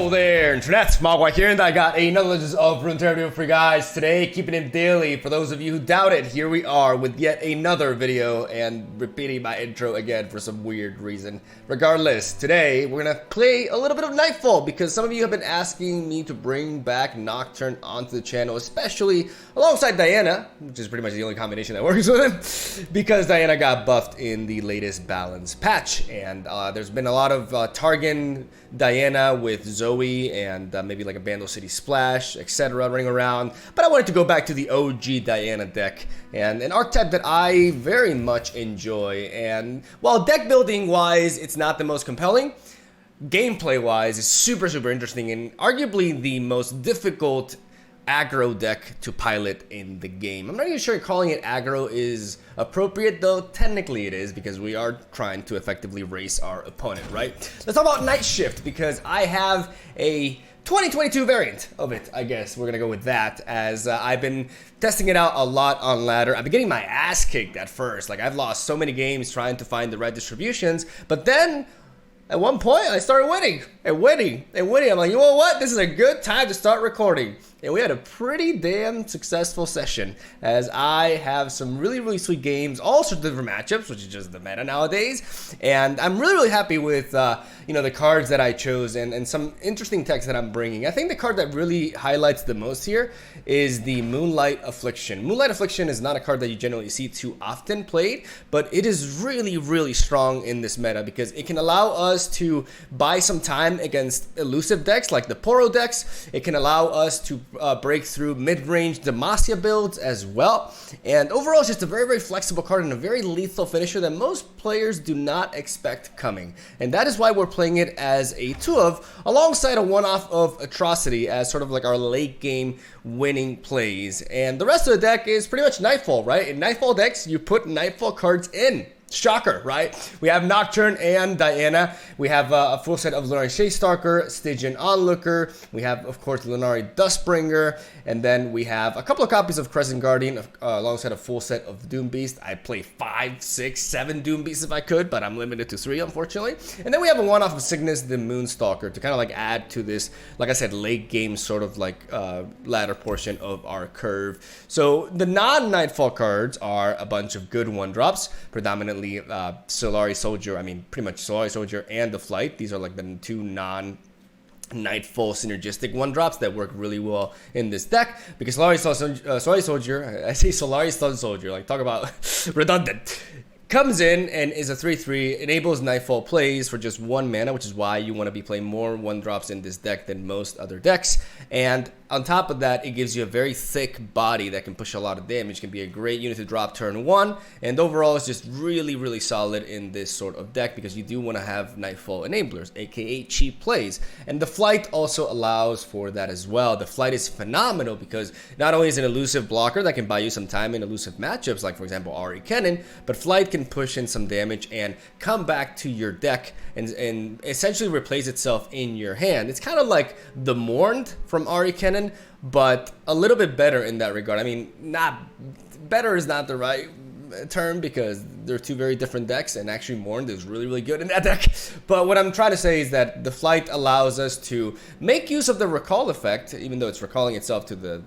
Hello there, Internet. MegaMogwai here, and I got another Legends of Runeterra video for you guys today, keeping it daily. For those of you who doubt it, here we are with yet another video, and repeating my intro again for some weird reason. Regardless, today we're gonna play a little bit of Nightfall, because some of you have been asking me to bring back Nocturne onto the channel, especially alongside Diana, which is pretty much the only combination that works with him, because Diana got buffed in the latest balance patch, and there's been a lot of Targan Diana with Zoe and maybe like a Bandle City Splash, etc. running around. But I wanted to go back to the OG Diana deck, and an archetype that I very much enjoy. And while deck building wise it's not the most compelling, gameplay wise it's super interesting, and arguably the most difficult aggro deck to pilot in the game. I'm not even sure calling it aggro is appropriate, though technically it is, because we are trying to effectively race our opponent, right? Let's talk about Night Shift, because I have a 2022 variant of it, I guess. We're gonna go with that, as I've been testing it out a lot on ladder. I've been getting my ass kicked at first. Like, I've lost so many games trying to find the right distributions, but then at one point I started winning and winning. I'm like, you know what? This is a good time to start recording. And we had a pretty damn successful session, as I have some really sweet games, all sorts of different matchups, which is just the meta nowadays. And I'm really happy with you know, the cards that I chose and some interesting techs that I'm bringing. I think the card that really highlights the most here is the Moonlight Affliction. Moonlight Affliction is not a card that you generally see too often played, but it is really strong in this meta, because it can allow us to buy some time against elusive decks like the Poro decks. It can allow us to break through mid-range Demacia builds as well. And overall, it's just a very flexible card and a very lethal finisher that most players do not expect coming. And that is why we're playing it as a 2-of, alongside a 1-off of Atrocity as sort of like our late game winning plays. And the rest of the deck is pretty much Nightfall, right? In Nightfall decks, you put Nightfall cards in. Shocker, right? We have Nocturne and Diana. We have a full set of Lunari Shadestalker, Stygian Onlooker. We have, of course, Lunari Dustbringer. And then we have a couple of copies of Crescent Guardian alongside a full set of Doom Beast. I'd play 5, 6, 7 Doom Beasts if I could, but I'm limited to 3, unfortunately. And then we have a 1-off of Cygnus, the Moonstalker, to kind of like add to this, like I said, late game sort of like ladder portion of our curve. So the non-Nightfall cards are a bunch of good 1-drops, predominantly Solari Soldier, I mean pretty much Solari Soldier and the Flight. These are like the two non-Nightfall synergistic 1-drops that work really well in this deck, because Solari Soldier, I say Solari Stun Soldier, like talk about redundant, comes in and is a 3/3, enables Nightfall plays for just 1 mana, which is why you want to be playing more 1-drops in this deck than most other decks. And on top of that, it gives you a very thick body that can push a lot of damage, can be a great unit to drop turn 1, and overall it's just really solid in this sort of deck, because you do want to have Nightfall enablers, aka cheap plays. And the Flight also allows for that as well. The Flight is phenomenal, because not only is it an elusive blocker that can buy you some time in elusive matchups, like for example Ari Kennen, but Flight can push in some damage and come back to your deck and essentially replace itself in your hand. It's kind of like the Mourned from Ari Kennen, but a little bit better in that regard. I mean, not better is not the right term, because they're two very different decks, and actually Mourned is really good in that deck. But what I'm trying to say is that the Flight allows us to make use of the recall effect, even though it's recalling itself to the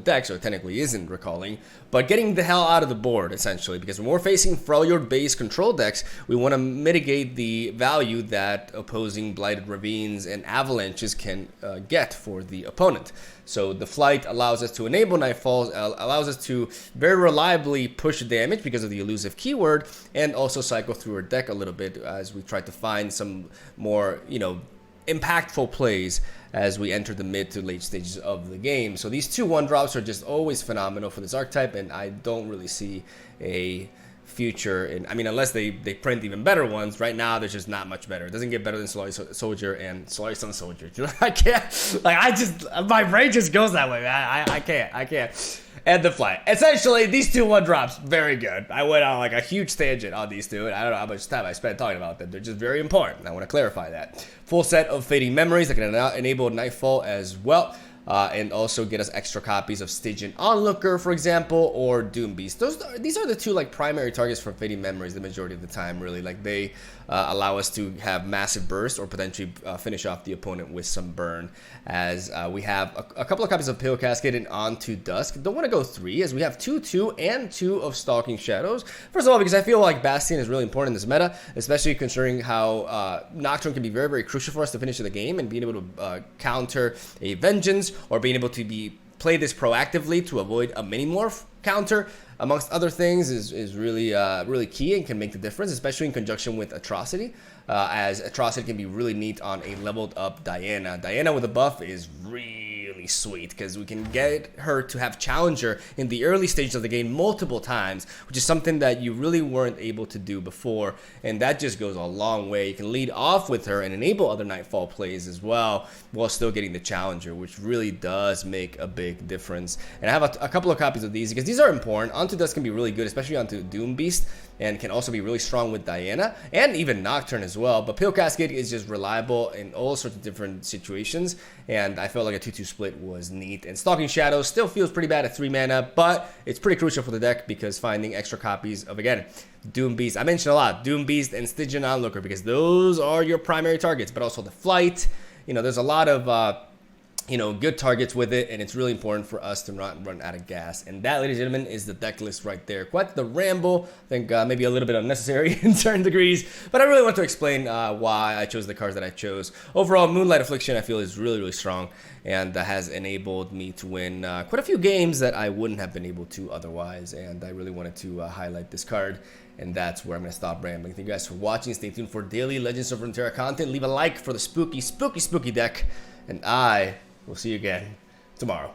deck, so it technically isn't recalling, but getting the hell out of the board, essentially, because when we're facing Freljord-based control decks, we want to mitigate the value that opposing Blighted Ravines and Avalanches can get for the opponent. So the Flight allows us to enable Nightfalls, allows us to very reliably push damage because of the elusive keyword, and also cycle through our deck a little bit as we try to find some more, you know, impactful plays as we enter the mid to late stages of the game. So these two 1-drops are just always phenomenal for this archetype, and I don't really see a future in, I mean, unless they print even better ones. Right now there's just not much better. It doesn't get better than Solari Soldier and Solari Stun Soldier. I can't, like, I just, my brain just goes that way. I can't. And the Flight. Essentially, these two 1-drops, very good. I went on like a huge tangent on these two, and I don't know how much time I spent talking about them. They're just very important. I want to clarify that. Full set of Fading Memories that can enable Nightfall as well. and also get us extra copies of Stygian Onlooker, for example, or Doom Beast. These are the two like primary targets for Fading Memories the majority of the time, really. Like they allow us to have massive burst or potentially finish off the opponent with some burn, as we have a couple of copies of Pale Cascade and Onto Dusk. Don't want to go 3, as we have 2/2 and 2 of Stalking Shadows. First of all, because I feel like Bastion is really important in this meta, especially considering how Nocturne can be very, very crucial for us to finish the game, and being able to counter a Vengeance, or being able to play this proactively to avoid a mini-morph counter, amongst other things, is really really key and can make the difference, especially in conjunction with Atrocity, as Atrocity can be really neat on a leveled up Diana. Diana with a buff is really sweet, because we can get her to have Challenger in the early stages of the game multiple times, which is something that you really weren't able to do before, and that just goes a long way. You can lead off with her and enable other Nightfall plays as well, while still getting the Challenger, which really does make a big difference. And I have a couple of copies of these, because these are important. Onto Dust can be really good, especially onto Doom Beast, and can also be really strong with Diana, and even Nocturne as well. But Pale Cascade is just reliable in all sorts of different situations, and I felt like a 2/2 split was neat. And Stalking Shadows still feels pretty bad at 3 mana, but it's pretty crucial for the deck, because finding extra copies of, again, Doom Beast, I mentioned a lot, Doom Beast and Stygian Onlooker, because those are your primary targets, but also the Flight. You know, there's a lot of good targets with it, and it's really important for us to not run out of gas. And that, ladies and gentlemen, is the deck list right there. Quite the ramble. I think maybe a little bit unnecessary in certain degrees, but I really want to explain why I chose the cards that I chose. Overall, Moonlight Affliction, I feel, is really, really strong, and has enabled me to win quite a few games that I wouldn't have been able to otherwise, and I really wanted to highlight this card. And that's where I'm going to stop rambling. Thank you guys for watching. Stay tuned for daily Legends of Runeterra content. Leave a like for the spooky, spooky, spooky deck, and we'll see you again tomorrow.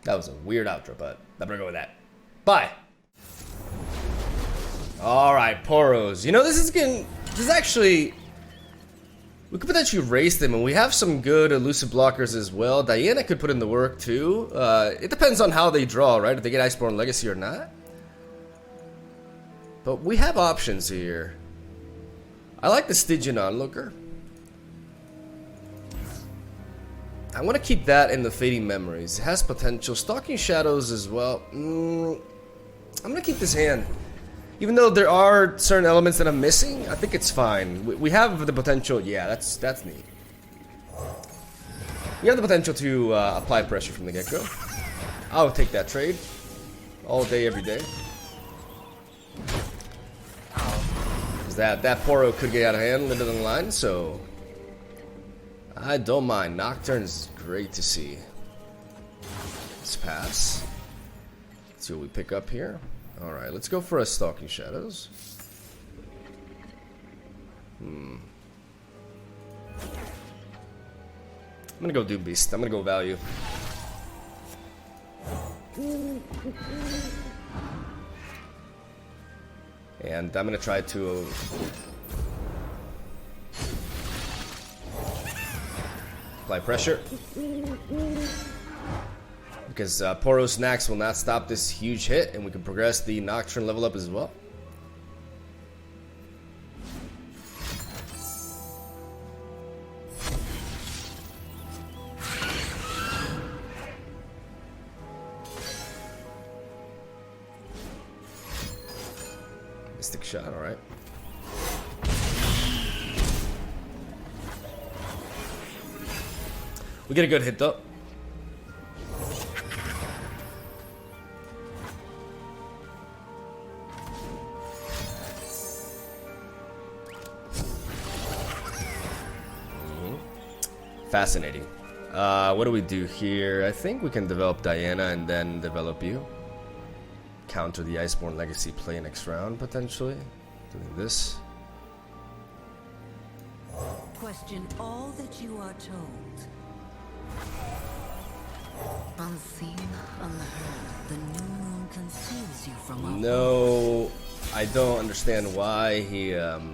That was a weird outro, but I'm gonna go with that. Bye. All right, Poros. You know, this is actually, we could potentially race them, and we have some good elusive blockers as well. Diana could put in the work too. It depends on how they draw, right? If they get Iceborne Legacy or not. But we have options here. I like the Stygian Onlooker. I want to keep that in the Fading Memories. It has potential. Stalking Shadows as well. I'm going to keep this hand. Even though there are certain elements that I'm missing, I think it's fine. We have the potential. Yeah, that's neat. We have the potential to apply pressure from the get-go. I'll take that trade. All day, every day. That Poro could get out of hand later down the line, so I don't mind. Nocturne is great to see. Let's pass. Let's see what we pick up here. Alright, let's go for a Stalking Shadows. I'm gonna go Doom Beast. I'm gonna go value. And I'm gonna try to apply pressure, because Poro Snacks will not stop this huge hit, and we can progress the Nocturne level up as well. Mystic Shot, alright. We get a good hit though. Fascinating. What do we do here? I think we can develop Diana and then develop you. Counter the Iceborne Legacy play next round, potentially. Doing this. Question all that you are told. Unseen, unheard, the new moon conceals you from our No, I don't understand why he did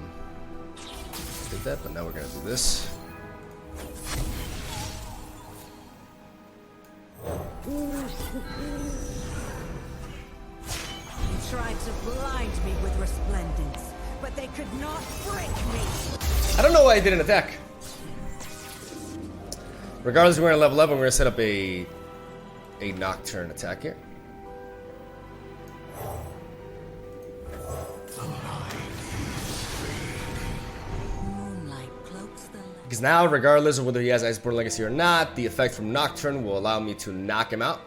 that, but now we're gonna do this. You tried to blind me with resplendence, but they could not break me. I don't know why I didn't attack. Regardless, we're gonna level up and we're gonna set up a Nocturne attack here. Because now, regardless of whether he has Iceborne Legacy or not, the effect from Nocturne will allow me to knock him out.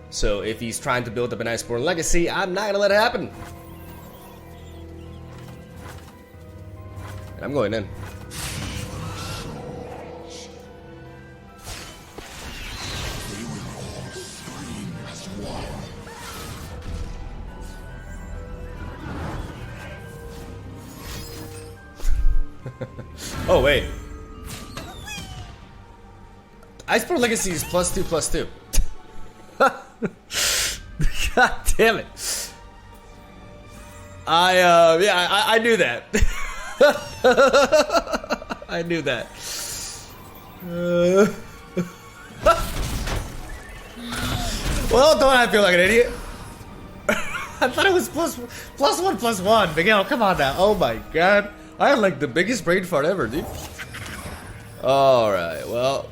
So if he's trying to build up an Iceborne Legacy, I'm not gonna let it happen. And I'm going in. Oh wait. Iceborne Legacy is +2/+2. God damn it. I knew that. I knew that. Well, don't I feel like an idiot? I thought it was +1/+1. Miguel, come on now. Oh my god. I had like the biggest brain fart ever, dude. Alright, well.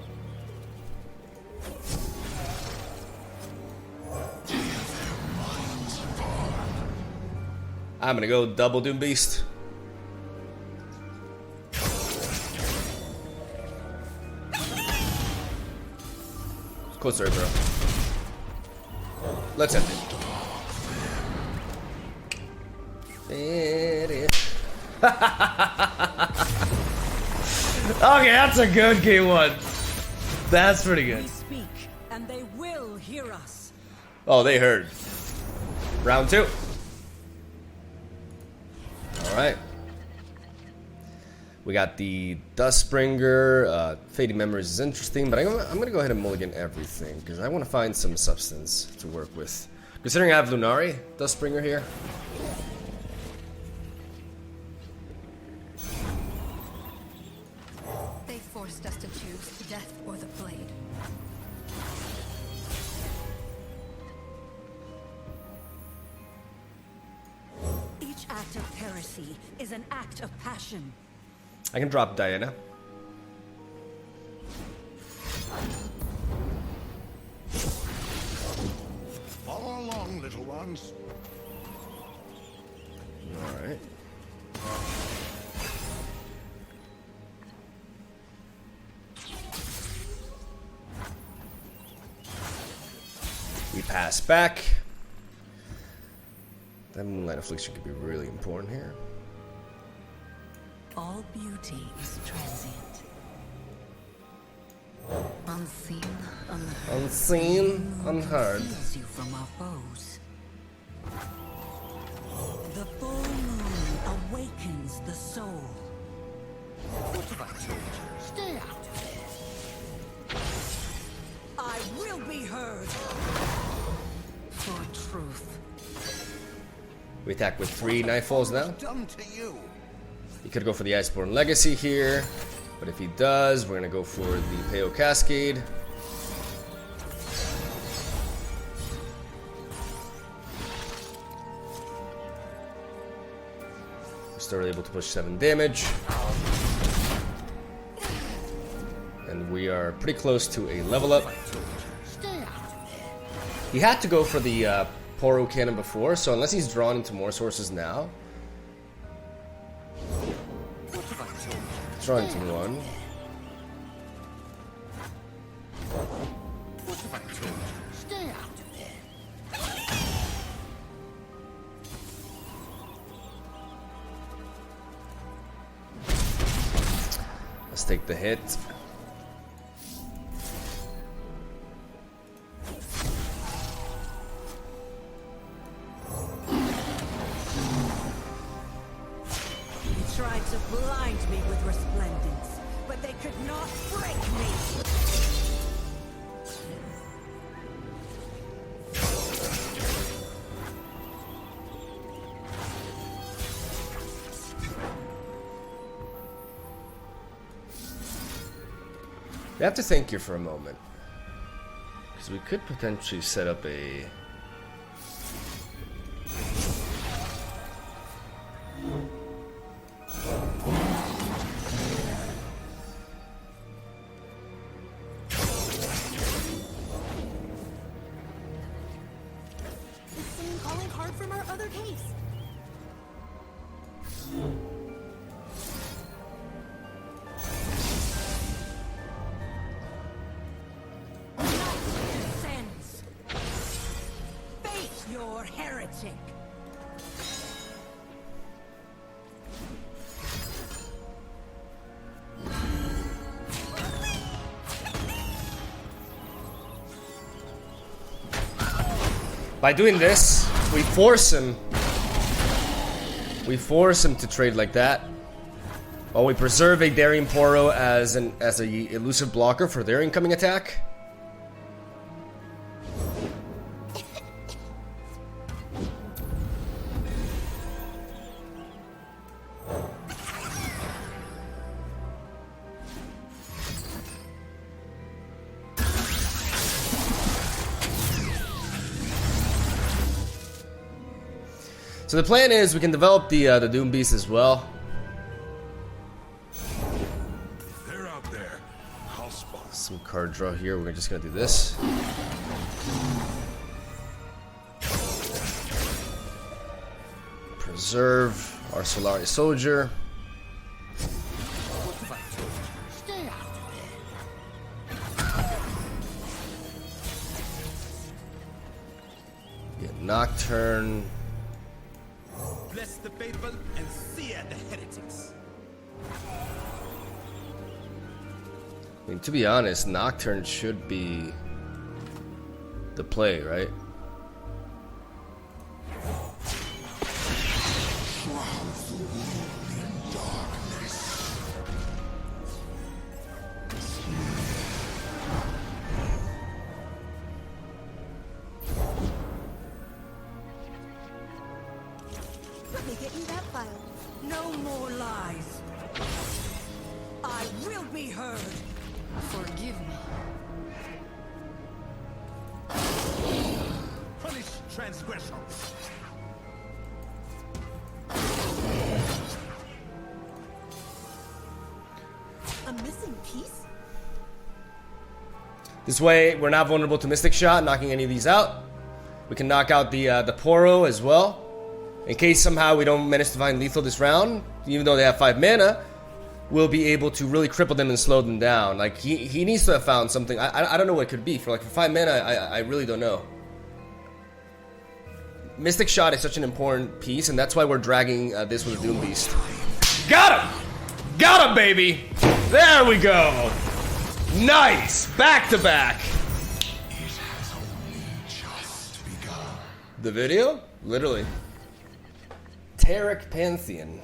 I'm gonna go double Doom Beast. Close there, bro. Let's end it. Okay, that's a good game one. That's pretty good. We speak, and they will hear us. Oh, they heard. Round 2. Alright. We got the Dustbringer. Fading Memories is interesting, but I'm gonna go ahead and mulligan everything because I want to find some substance to work with. Considering I have Lunari, Dustbringer here. They forced us to choose death or the blade. Each act of heresy is an act of passion. I can drop Diana. Follow along, little ones. Alright. We pass back. That Moonlight Affliction could be really important here. All beauty is transient. Unseen, unheard. Unseen, unheard. Shields you from our foes. The full moon awakens the soul. What have I told you? Stay out of it. I will be heard. For truth. We attack with 3 Nightfalls now. Done to you. He could go for the Iceborne Legacy here, but if he does, we're gonna go for the Peo Cascade. We're still able to push 7 damage. And we are pretty close to a level up. He had to go for the Poro cannon before, so unless he's drawn into more sources now. Drawn into 1. What have I told you? Stay out of it. Let's take the hit. Tried to blind me with resplendence, but they could not break me. We have to think here for a moment, because we could potentially set up a... By doing this, we force him to trade like that. While we preserve a Daring Poro as a elusive blocker for their incoming attack. So the plan is we can develop the Doom Beast as well. They're out there. I'll spot. Some card draw here. We're just gonna do this. Preserve our Solari Soldier. What have I told you? Stay out of Get Nocturne. Bless the faithful and sear the heretics. I mean, to be honest, Nocturne should be the play, right? Let me get you that file. No more lies. I will be heard. Forgive me. Punish transgressions. A missing piece? This way, we're not vulnerable to Mystic Shot, knocking any of these out. We can knock out the Poro as well. In case somehow we don't manage to find lethal this round, even though they have 5 mana, we'll be able to really cripple them and slow them down. Like, he needs to have found something. I don't know what it could be. For 5 mana, I really don't know. Mystic Shot is such an important piece, and that's why we're dragging this with a Doom Beast. Got him! Got him, baby! There we go! Nice! Back to back! It has only just begun. The video? Literally. Tarek Pantheon.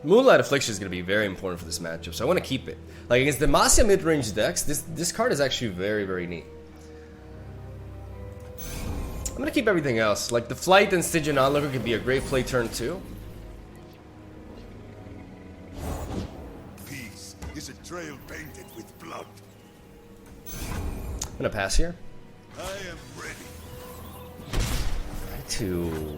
Moonlight Affliction is going to be very important for this matchup, so I want to keep it. Like, against the Demacia mid-range decks, this card is actually very, very neat. I'm going to keep everything else. Like, the Flight and Stygian Onlooker could be a great play turn 2. Peace is a trail painted with blood. I'm going to pass here. I am ready. To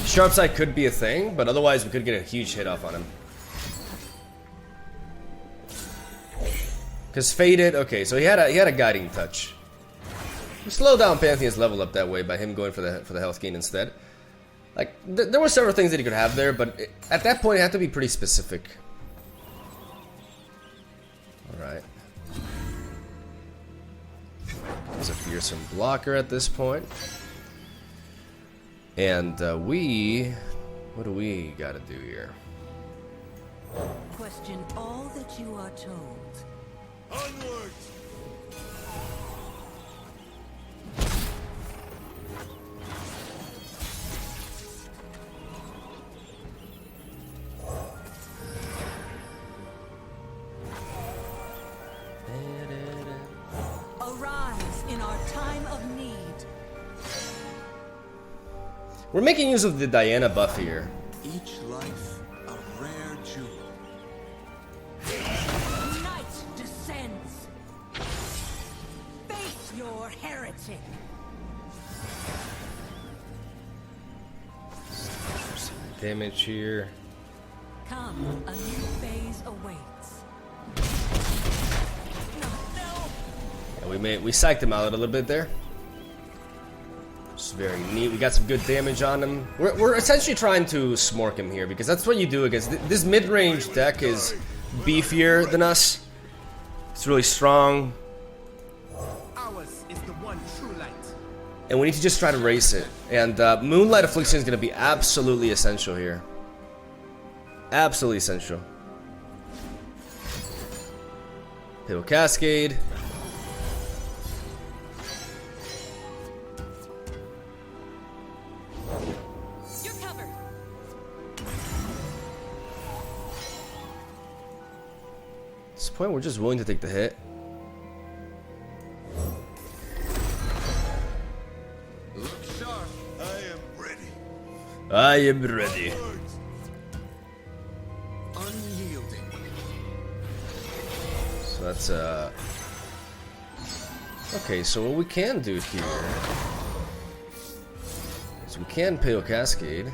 Sharp Side could be a thing, but otherwise we could get a huge hit off on him. Because Faded, okay, so he had a Guiding Touch. We slowed down Pantheon's level up that way by him going for the health gain instead. Like, there were several things that he could have there, but at that point it had to be pretty specific. Alright. There's a fearsome blocker at this point. And what do we gotta do here? Question all that you are told. Onward! Arise in our time of need. We're making use of the Diana buff here. Each life a rare jewel. Night descends. Face your heretic. Damage here. Come, a new phase awaits. No. Yeah, we psyched him out a little bit there. It's very neat. We got some good damage on him. We're essentially trying to smork him here because that's what you do against this mid-range deck. Is beefier than us. It's really strong. Ours is the one true light. And we need to just try to race it. And Moonlight Affliction is going to be absolutely essential here. Absolutely essential. Pale Cascade. You're covered. At this point, we're just willing to take the hit. Look sharp. I am ready. I am ready. Unyielding. So that's okay, so what we can do here is we can Pale Cascade.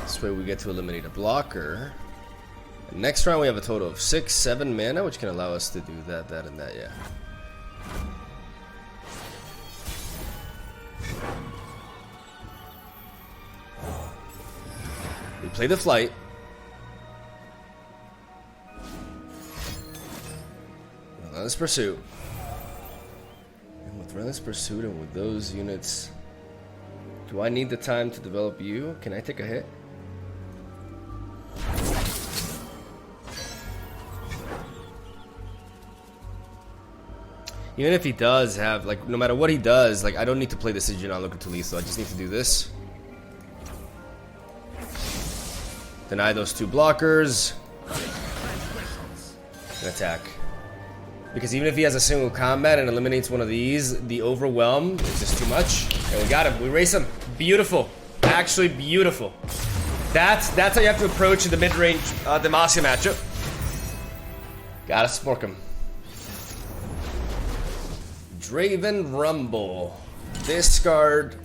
This way we get to eliminate a blocker. And next round we have a total of 6-7 mana, which can allow us to do that, and that, yeah. We play the flight. Relentless Pursuit. And with Relentless Pursuit and with those units, do I need the time to develop you? Can I take a hit? Even if he does have, like, no matter what he does, like, I don't need to play the Decision on Looker to lethal. I just need to do this. Deny those two blockers. And attack. Because even if he has a single combat and eliminates one of these, the overwhelm is just too much. And we got him. We race him. Beautiful. Actually beautiful. That's how you have to approach the mid-range Demacia matchup. Gotta spork him. Draven Rumble. Discard.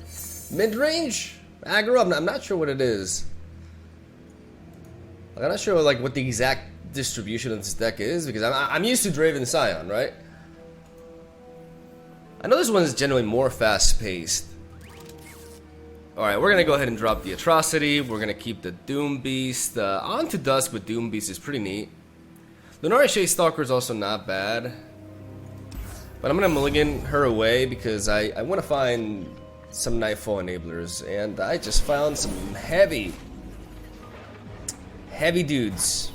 Mid-range? Aggro? I'm not sure what it is. I'm not sure like what the exact distribution of this deck is, because I'm used to Draven Scion, right? I know this one is generally more fast-paced. Alright, we're gonna go ahead and drop the Atrocity. We're gonna keep the Doom Beast. On to Dusk with Doom Beast is pretty neat. Lunari Shade Stalker is also not bad. But I'm gonna mulligan her away because I want to find some Nightfall enablers. And I just found some heavy dudes.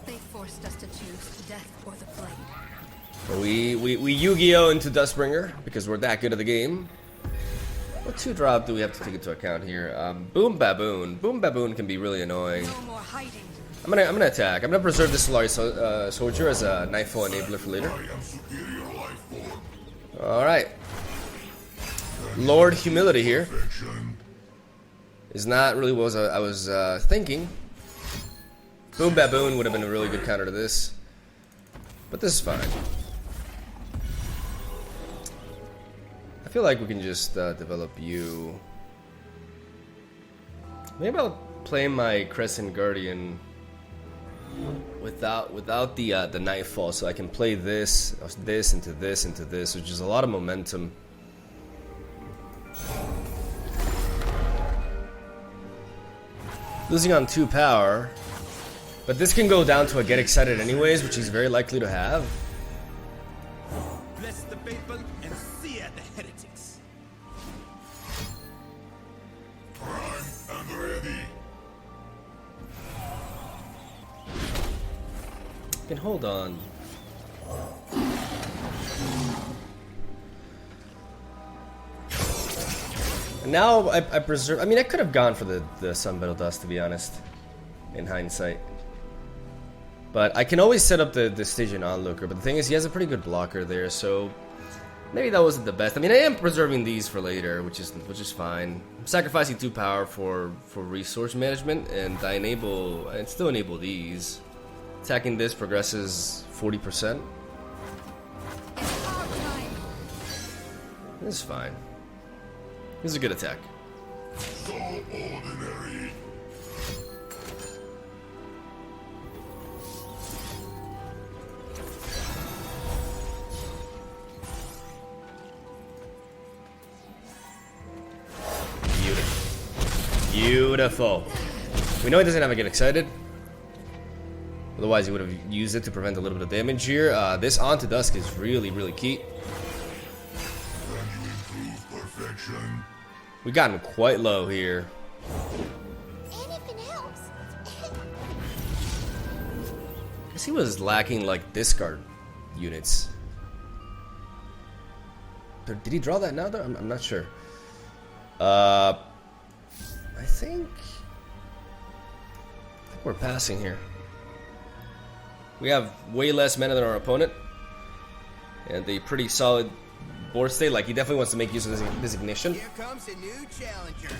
They forced us to choose death or the blade. So we Yu-Gi-Oh into Dustbringer because we're that good at the game. What 2-drop do we have to take into account here? Boom Baboon. Boom Baboon can be really annoying. No more hiding. I'm gonna attack. I'm gonna preserve this Solari Soldier as a Nightfall enabler for later. Alright. Lord Humility here. Is not really what I was thinking. Boom Baboon would have been a really good counter to this. But this is fine. I feel like we can just develop you. Maybe I'll play my Crescent Guardian without the Nightfall, so I can play this into this, which is a lot of momentum. Losing on 2 power, but this can go down to a Get Excited anyways, which he's very likely to have. Bless the faithful and sear the heretics. Prime and ready. Can hold on. And now I preserve. I mean, I could have gone for the Sunbattle Dust, to be honest, in hindsight. But I can always set up the Stygian Onlooker. But the thing is, he has a pretty good blocker there, so maybe that wasn't the best. I mean, I am preserving these for later, which is fine. I'm sacrificing 2 power for resource management, and I still enable these. Attacking this progresses 40%. It's our time. This is fine. This is a good attack. So ordinary. Beautiful. We know he doesn't have to get excited. Otherwise, he would have used it to prevent a little bit of damage here. This onto Dusk is really, really key. We got him quite low here. Anything else? I guess he was lacking like discard units. Did he draw that now though? I'm not sure. I think we're passing here. We have way less mana than our opponent, and a pretty solid board state. Like, he definitely wants to make use of this ignition. Here comes a new challenger.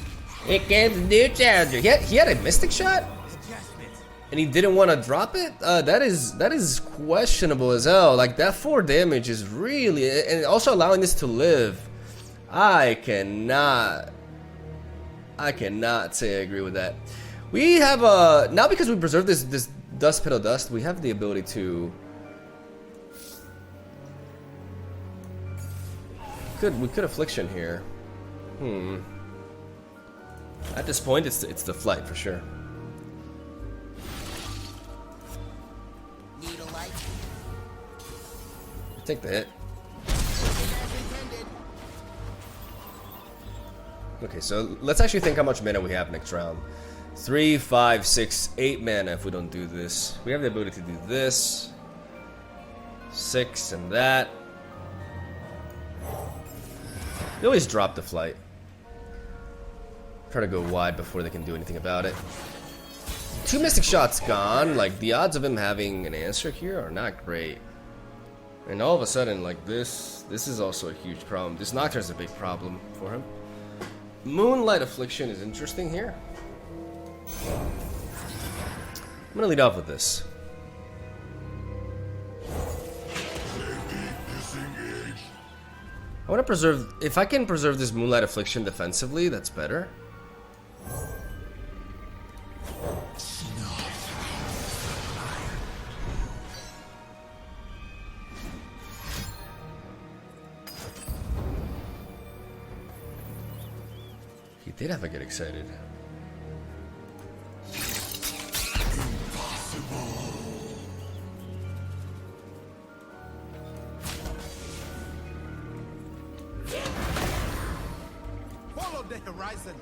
Here comes a new challenger. He had a mystic shot, Adjustment. and he didn't want to drop it. That is questionable as hell. Like, that 4 damage is really, and also allowing this to live. I cannot say I agree with that. We have now, because we preserved this Dust Petal Dust, we have the ability to we could Affliction here. At this point, it's the flight for sure. Need a light? Take the hit. Okay, so let's actually think how much mana we have next round. 3, 5, 6, 8 mana if we don't do this. We have the ability to do this. 6 and that. They always drop the flight. Try to go wide before they can do anything about it. 2 Mystic Shots gone. Like, the odds of him having an answer here are not great. And all of a sudden, like, this is also a huge problem. This Nocturne is a big problem for him. Moonlight Affliction is interesting here. I'm gonna lead off with this. I want to preserve. If I can preserve this Moonlight Affliction defensively, that's better. He did have to get excited. Follow the horizon.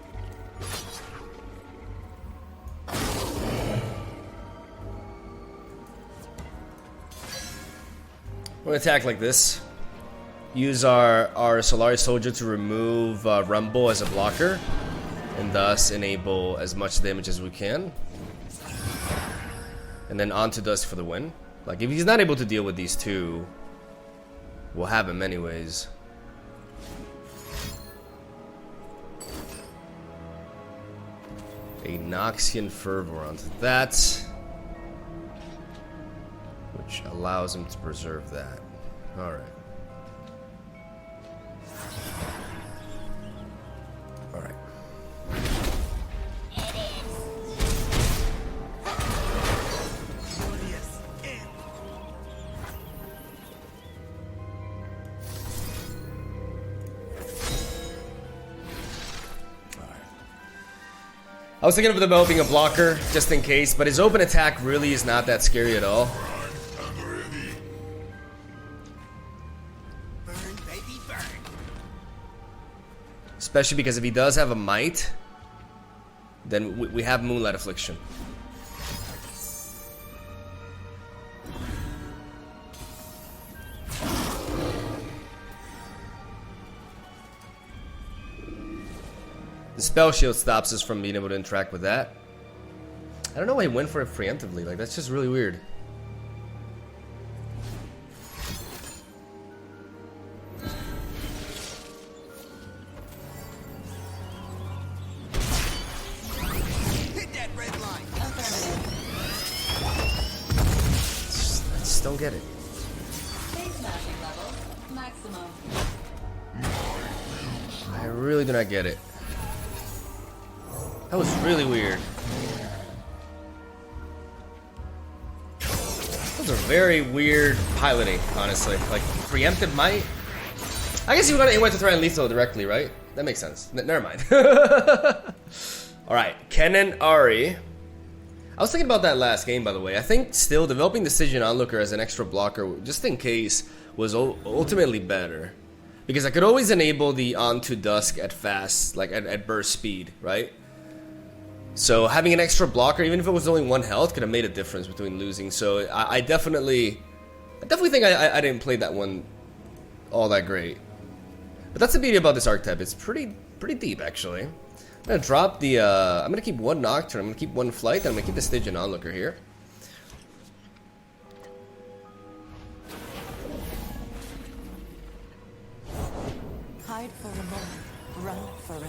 We're gonna attack like this. Use our Solaris Soldier to remove Rumble as a blocker, and thus enable as much damage as we can. And then onto Dusk for the win. Like, if he's not able to deal with these two, we'll have him anyways. A Noxian Fervor onto that, which allows him to preserve that. Alright. Alright. I was thinking of developing a blocker just in case, but his open attack really is not that scary at all. Burn, baby, burn. Especially because if he does have a might, then we have Moonlight Affliction. The spell shield stops us from being able to interact with that. I don't know why he went for it preemptively. Like, that's just really weird. Hit that red line. I just don't get it. Base matching level maximum. I really do not get it. That was really weird. That was a very weird piloting, honestly. Like, preemptive might? I guess he went to threaten lethal directly, right? That makes sense. Never mind. Alright, Ken and Ari. I was thinking about that last game, by the way. I think still developing Decision Onlooker as an extra blocker, just in case, was ultimately better. Because I could always enable the On to Dusk at fast, like at burst speed, right? So having an extra blocker, even if it was only 1 health, could have made a difference between losing. So I definitely think I didn't play that one all that great. But that's the beauty about this archetype. It's pretty deep, actually. I'm gonna drop the. I'm gonna keep 1 Nocturne. I'm gonna keep 1 Flight. And I'm gonna keep the Stygian Onlooker here. Hide for a moment, run forever.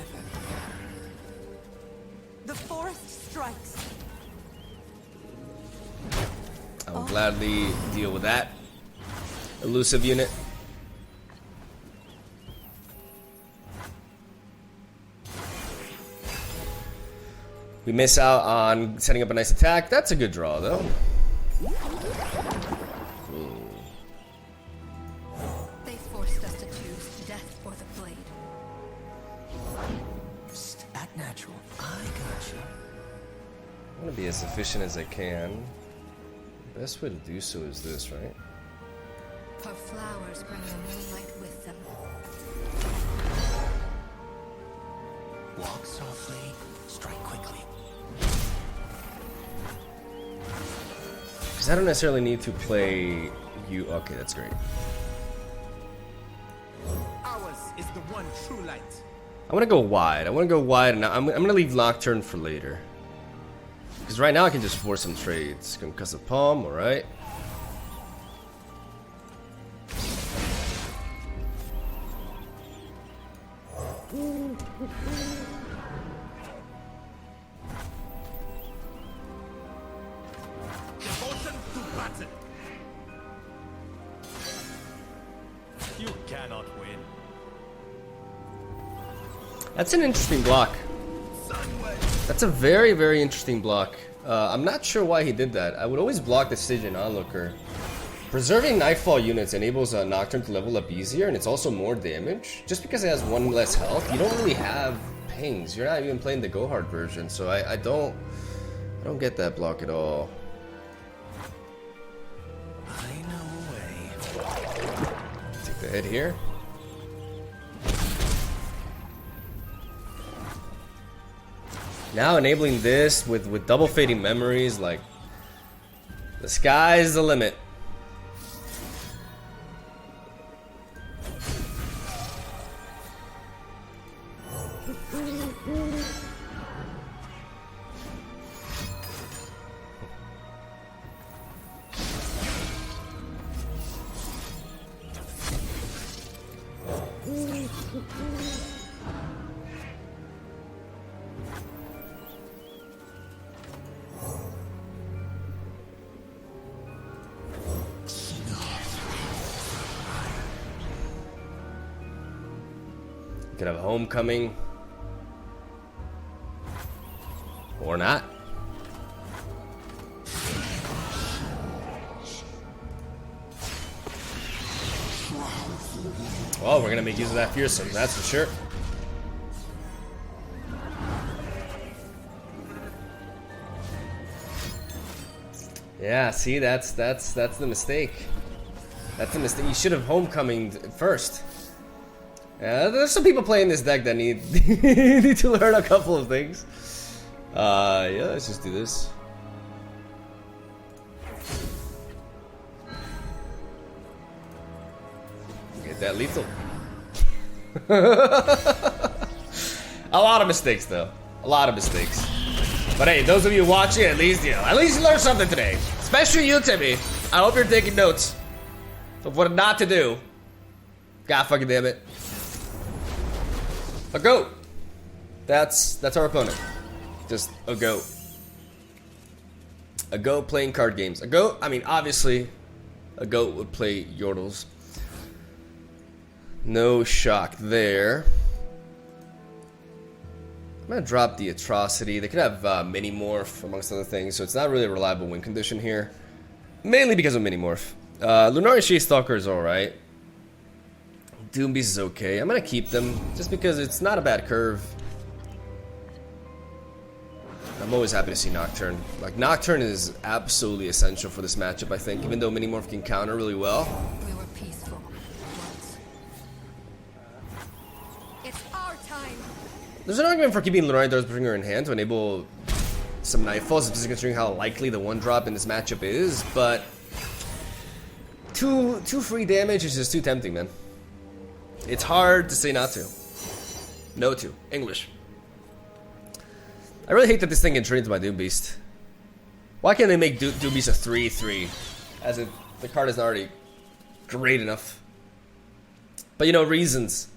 The forest strikes. I will gladly deal with that. Elusive unit. We miss out on setting up a nice attack. That's a good draw, though. They forced us to choose death or the blade. Psst, act natural. I got you. I want to be as efficient as I can. The best way to do so is this, right? Her flowers bring the moonlight with them. Walk softly, strike quickly. Because I don't necessarily need to play you. Okay, that's great. Ours is the one true light. I want to go wide. I want to go wide, and I'm going to leave Nocturne for later. Because right now I can just force some trades. Concussive Palm, alright. Devotion to battle. You cannot win. That's an interesting block. That's a very, very interesting block. I'm not sure why he did that. I would always block the Stygian Onlooker. Preserving Nightfall units enables a Nocturne to level up easier, and it's also more damage. Just because it has 1 less health, you don't really have pings. You're not even playing the Go Hard version, so I don't get that block at all. I know a way. Take the hit here. Now enabling this with double fading memories, like the sky's the limit. Could have Homecoming. Or not. Well, we're gonna make use of that Fearsome, that's for sure. Yeah, see, that's the mistake. That's the mistake. You should have Homecoming first. Yeah, there's some people playing this deck that need need to learn a couple of things. Yeah, let's just do this. Get that lethal. A lot of mistakes, though. A lot of mistakes. But hey, those of you watching, at least you learned something today. Especially you, Timmy. I hope you're taking notes of what not to do. God fucking damn it. A goat. That's our opponent. Just a goat. A goat playing card games. A goat, I mean, obviously, a goat would play Yordles. No shock there. I'm gonna drop the Atrocity. They could have Mini Morph, amongst other things, so it's not really a reliable win condition here. Mainly because of Mini Morph. Lunari Shade Stalker is alright. Doom Beast is okay. I'm gonna keep them just because it's not a bad curve. I'm always happy to see Nocturne. Like, Nocturne is absolutely essential for this matchup, I think, even though Minimorph can counter really well. We were peaceful once. It's our time. There's an argument for keeping Runeterra's Bringer in hand to enable some Nightfall, especially considering how likely the 1-drop in this matchup is, but two free damage is just too tempting, man. It's hard to say not to. No to. English. I really hate that this thing can turn into my Doom Beast. Why can't they make Doom Beast a 3/3? As if the card isn't already great enough. But you know, reasons.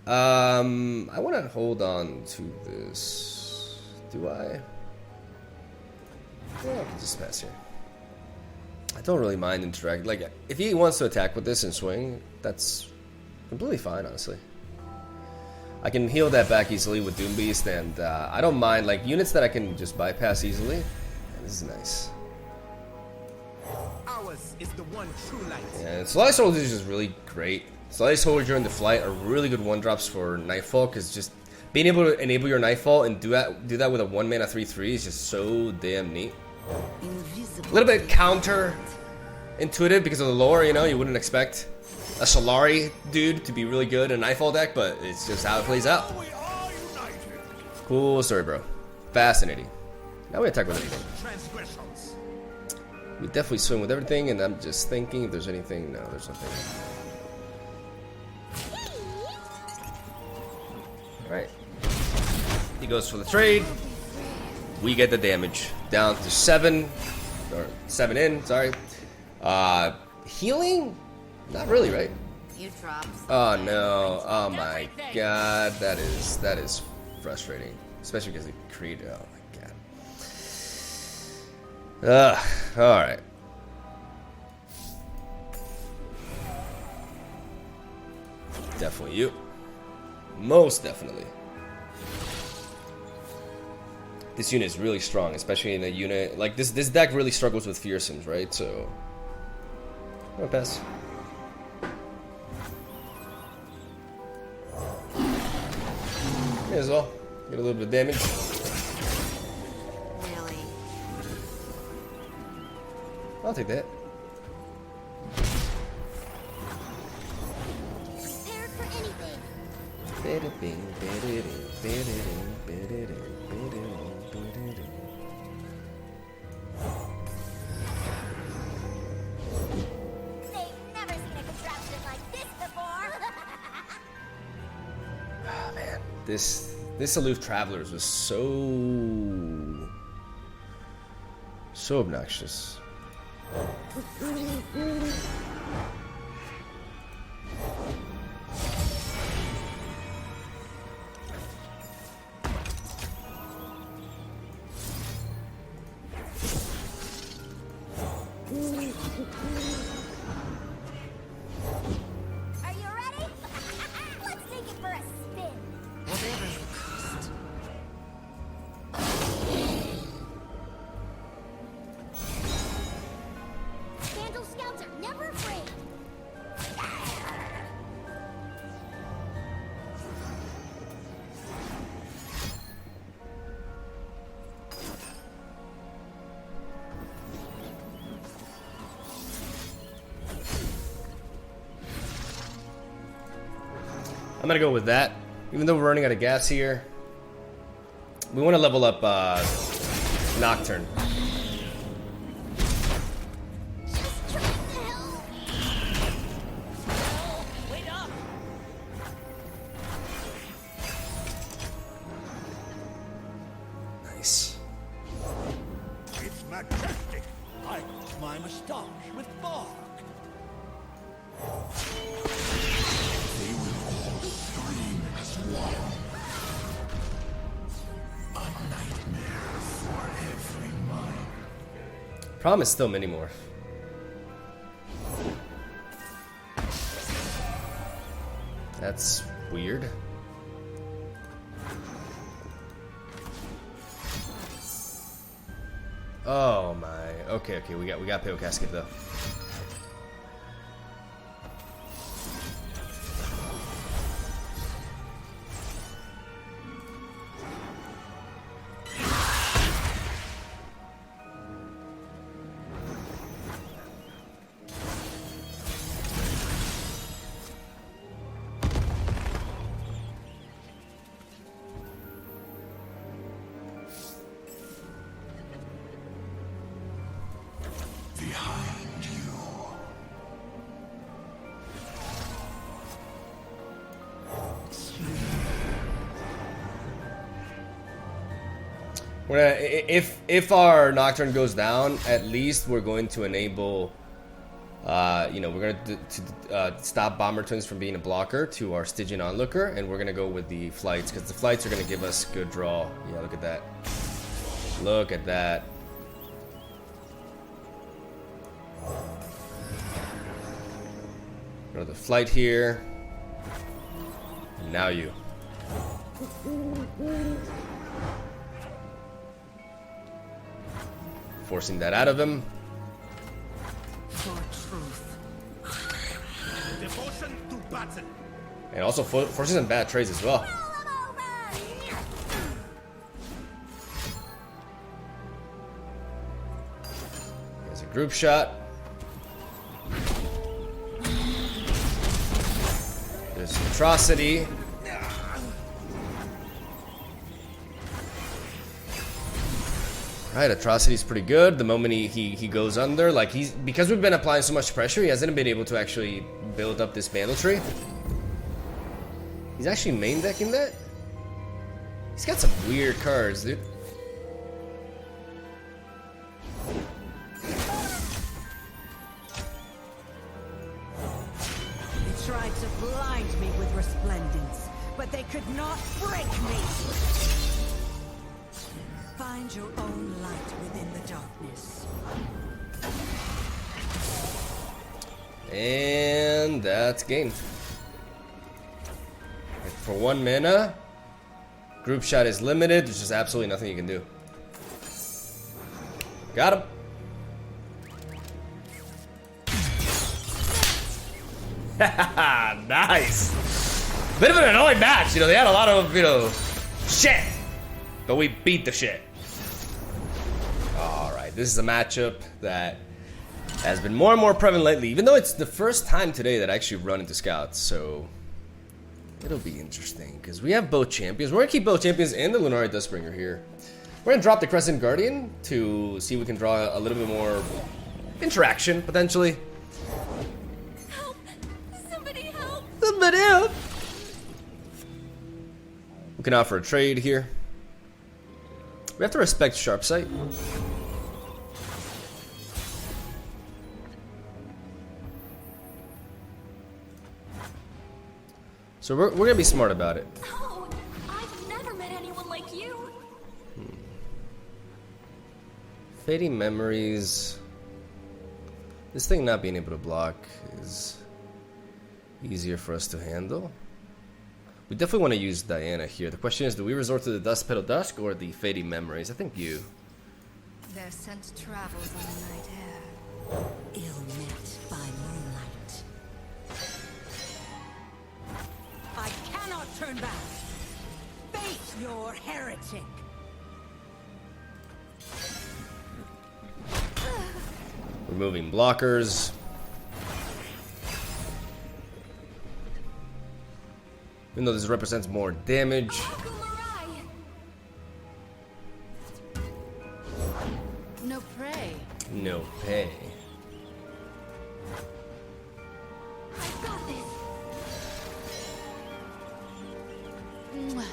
I want to hold on to this. Do I? Yeah, I can just pass here. I don't really mind interacting. Like, if he wants to attack with this and swing, that's completely fine, honestly. I can heal that back easily with Doom Beast, and I don't mind, like, units that I can just bypass easily. Yeah, this is nice. Ours is the one true light. Yeah, Slice Soldier is just really great. Slice Soldier and the Flight are really good 1-drops for Nightfall, because just being able to enable your Nightfall and do that with a 1-mana 3/3 is just so damn neat. A little bit counter intuitive because of the lore, you know, you wouldn't expect a Solari dude to be really good in a Nightfall deck, but it's just how it plays out. Cool story, bro. Fascinating. Now we attack with everything. Transgressions. We definitely swing with everything, and I'm just thinking if there's anything. No, there's nothing. Alright. He goes for the trade. We get the damage. Down to 7. Or 7 in, sorry. Healing? Not really, right? You dropped. Oh no. Oh my god. That is frustrating. Especially because he created. Oh my god. Alright. Definitely you. Most definitely. This unit is really strong, especially in a unit like this. This deck really struggles with fearsomes, right? So, I'm gonna pass. May as well get a little bit of damage. Really? I'll take that. Prepared for anything. They've never seen a contraption like this before. Oh man, this Aloof Travelers was so obnoxious. Are you ready? Let's take it for a spin. Whatever the cost. Vandal scouts are never afraid. I'm gonna go with that. Even though we're running out of gas here, we want to level up Nocturne. Just trying to help. Wait up. Nice. It's majestic. I cut my moustache with bark. They will all scream as one. A nightmare for every mind. Problem is still Minimorph. That's weird. Oh my. Okay, we got Pale Cascade though. We're gonna, if our Nocturne goes down, at least we're going to enable, you know, we're going to stop Bomber Twins from being a blocker to our Stygian Onlooker, and we're going to go with the Flights, because the Flights are going to give us good draw. Yeah, look at that. Look at that. Another Flight here. And now you. Forcing that out of him. For truth. Devotion to battle. And also forcing some bad trades as well. There's a group shot. There's Atrocity. Right, Atrocity's pretty good. The moment he goes under, like because we've been applying so much pressure, he hasn't been able to actually build up this Bandle tree. He's actually main decking that. He's got some weird cards, dude. They tried to blind me with resplendence, but they could not break me. Find your own light within the darkness. And that's game. For 1 mana, group shot is limited. There's just absolutely nothing you can do. Got him. Nice. Bit of an annoying match. You know, they had a lot of, you know, shit. But we beat the shit. Alright, this is a matchup that has been more and more prevalent lately, even though it's the first time today that I actually run into scouts, so it'll be interesting, because we have both champions. We're going to keep both champions and the Lunari Dustbringer here. We're going to drop the Crescent Guardian to see if we can draw a little bit more interaction, potentially. Help! Somebody help! Somebody help! We can offer a trade here. We have to respect Sharp Sight. So we're gonna be smart about it. Oh, I've never met anyone like you. Fading Memories. This thing not being able to block is easier for us to handle. We definitely want to use Diana here. The question is, do we resort to the Dust Petal Dusk or the Fading Memories? I think you. Their scent travels on the night air. Ill met by moonlight. I cannot turn back. Face your heretic. Removing blockers. Even though this represents more damage. No prey. No pay. I've got this. Mwah.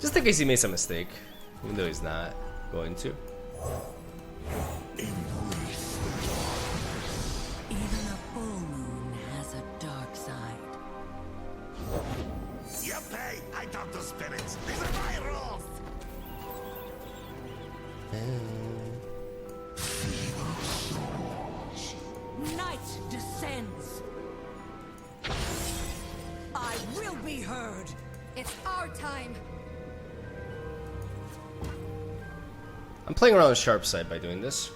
Just in case he made some mistake, even though he's not going to. Even a full moon has a dark side. You pay. I talk to spirits. These are my rules. Night descends. I will be heard. It's our time. I'm playing around with Sharp Sight by doing this.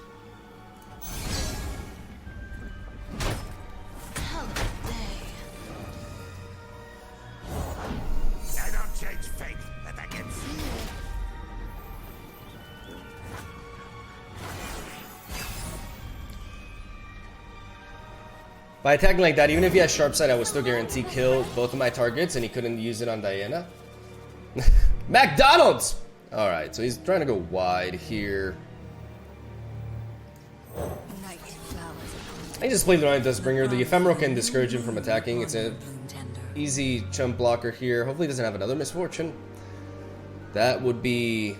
I don't change fate, but I can see. By attacking like that, even if he has Sharp Sight, I would still guarantee kill both of my targets, and he couldn't use it on Diana. McDonald's! Alright, so he's trying to go wide here. Night flowers. He just plays the Dustbringer. The Ephemeral can discourage him from attacking. It's an easy chump blocker here. Hopefully he doesn't have another misfortune. That would be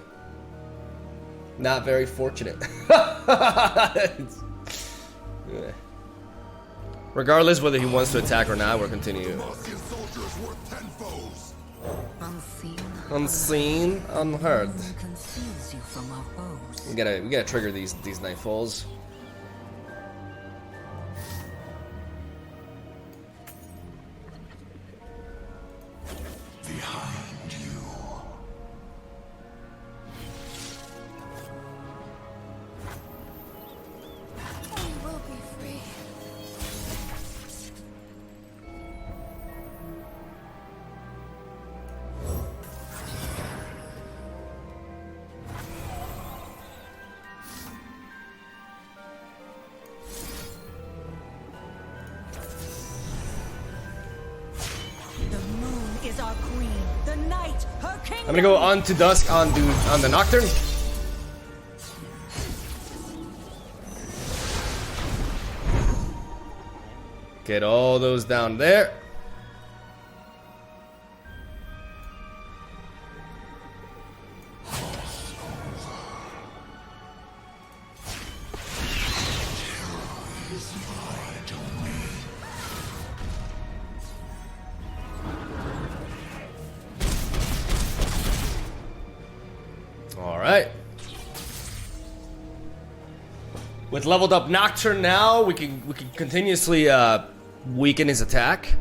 not very fortunate. Regardless whether he wants to attack or not, we're continuing. Unseen. Unseen, unheard. Conceals you from our foes. We gotta trigger these Nightfalls. Behind you. We will be free. The moon is our queen. The night, her kingdom. I'm gonna go on to dusk on the Nocturne. Get all those down there. All right. With leveled up Nocturne now, we can continuously weaken his attack.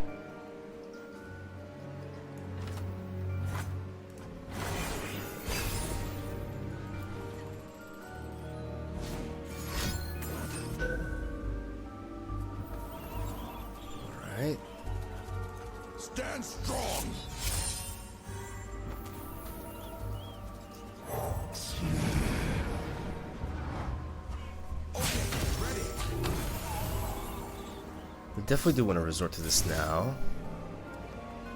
All right. Stand strong. We definitely do want to resort to this now.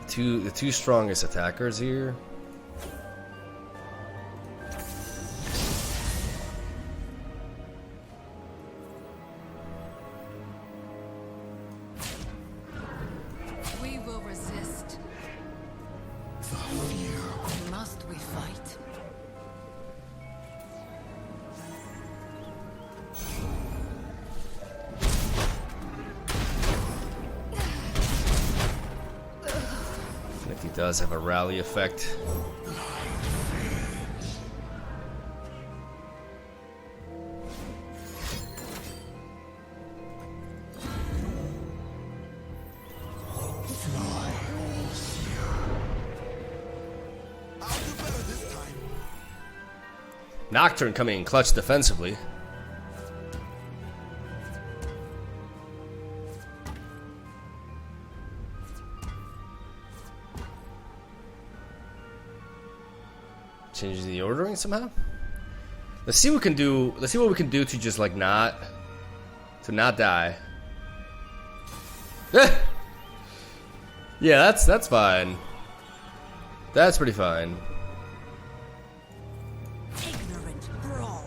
The two strongest attackers here. We will resist. Must we fight? If he does have a rally effect. Nocturne coming in clutch defensively. Changing the ordering somehow. Let's see what we can do. Let's see what we can do to just like not die. Yeah, that's fine. That's pretty fine. Ignorant brawl.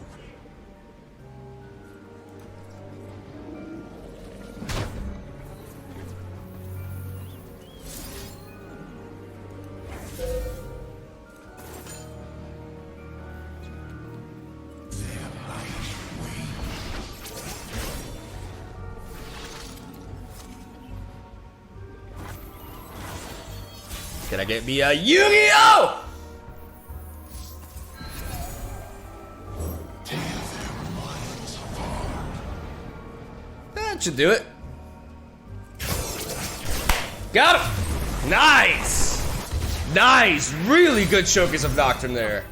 Can I get me a Yu-Gi-Oh? That should do it. Got him! Nice! Nice! Really good showcase of Nocturne there.